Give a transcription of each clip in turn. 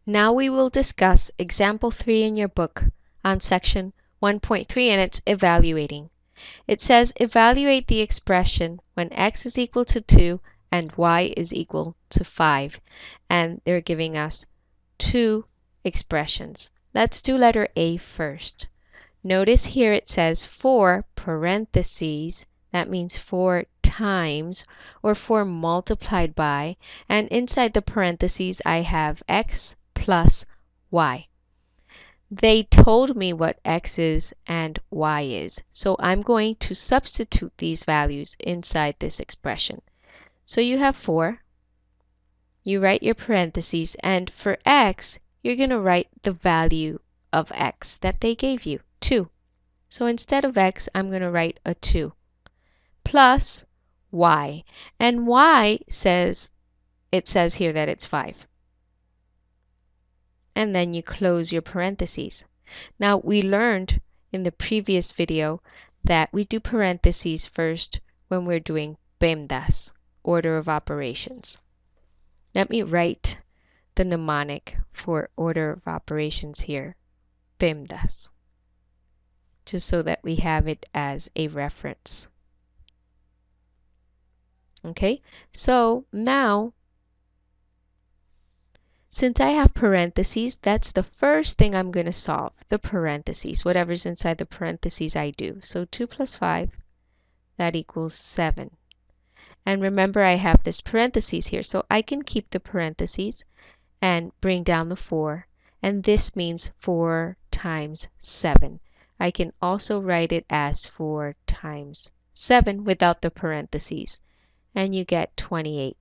Now we will discuss example 3 in your book on section 1.3, and it's evaluating. It says evaluate the expression when x is equal to 2 and y is equal to 5. And they're giving us two expressions. Let's do letter A first. Notice here it says 4 parentheses. That means 4 times or 4 multiplied by. And inside the parentheses I have x plus y. They told me what x is and y is. So I'm going to substitute these values inside this expression. So you have 4. You write your parentheses, and for x, you're going to write the value of x that they gave you, 2. So instead of x, I'm going to write a 2 plus y. And y says here that it's 5. And then you close your parentheses. Now we learned in the previous video that we do parentheses first when we're doing PEMDAS, order of operations. Let me write the mnemonic for order of operations here, PEMDAS, just so that we have it as a reference. Okay, so now since I have parentheses, that's the first thing I'm going to solve, the parentheses. Whatever's inside the parentheses I do. So 2 plus 5, that equals 7. And remember I have this parentheses here, so I can keep the parentheses and bring down the 4. And this means 4 times 7. I can also write it as 4 times 7 without the parentheses. And you get 28.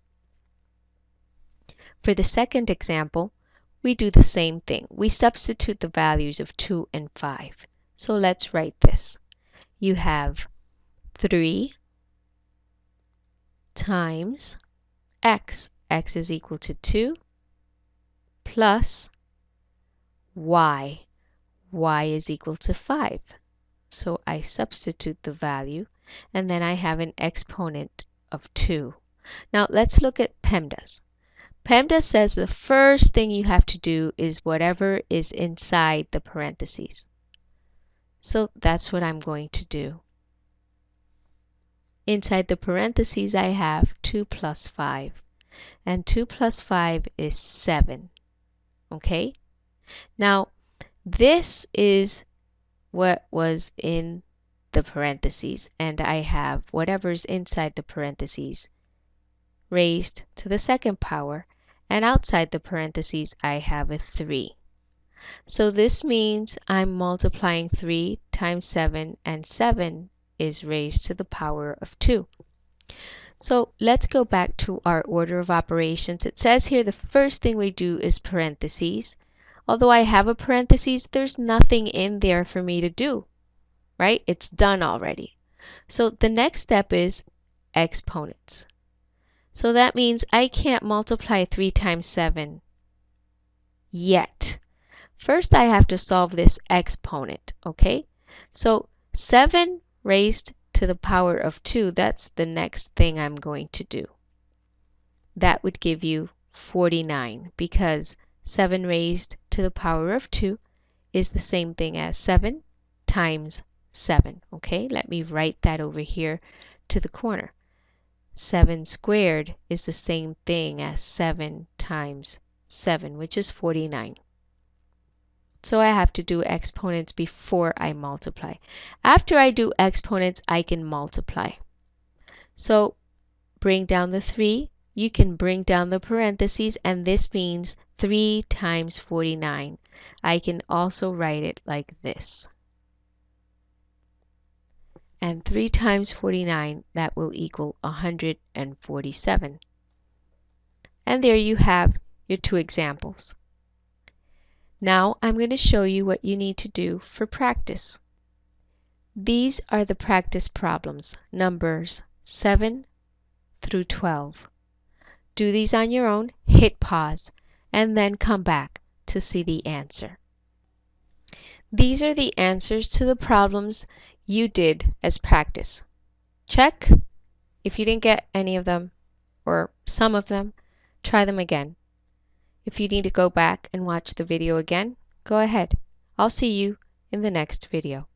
For the second example, we do the same thing. We substitute the values of 2 and 5. So let's write this. You have 3 times x. X is equal to 2 plus y. Y is equal to 5. So I substitute the value, and then I have an exponent of 2. Now let's look at PEMDAS. PEMDAS says the first thing you have to do is whatever is inside the parentheses. So that's what I'm going to do. Inside the parentheses I have 2 plus 5. And 2 plus 5 is 7. Okay? Now this is what was in the parentheses, and I have whatever's inside the parentheses raised to the second power, and outside the parentheses I have a 3. So this means I'm multiplying 3 times 7, and 7 is raised to the power of 2. So let's go back to our order of operations. It says here the first thing we do is parentheses. Although I have a parentheses, there's nothing in there for me to do, right? It's done already. So the next step is exponents. So that means I can't multiply 3 times 7 yet. First I have to solve this exponent, okay? So 7 raised to the power of 2, that's the next thing I'm going to do. That would give you 49, because 7 raised to the power of 2 is the same thing as 7 times 7, okay? Let me write that over here to the corner. 7 squared is the same thing as 7 times 7, which is 49. So I have to do exponents before I multiply. After I do exponents, I can multiply. So bring down the 3. You can bring down the parentheses, and this means 3 times 49. I can also write it like this. And 3 times 49, that will equal 147. And there you have your two examples. Now I'm going to show you what you need to do for practice. These are the practice problems, numbers 7 through 12. Do these on your own, hit pause, and then come back to see the answer. These are the answers to the problems you did as practice. Check. If you didn't get any of them or some of them, try them again. If you need to go back and watch the video again, go ahead. I'll see you in the next video.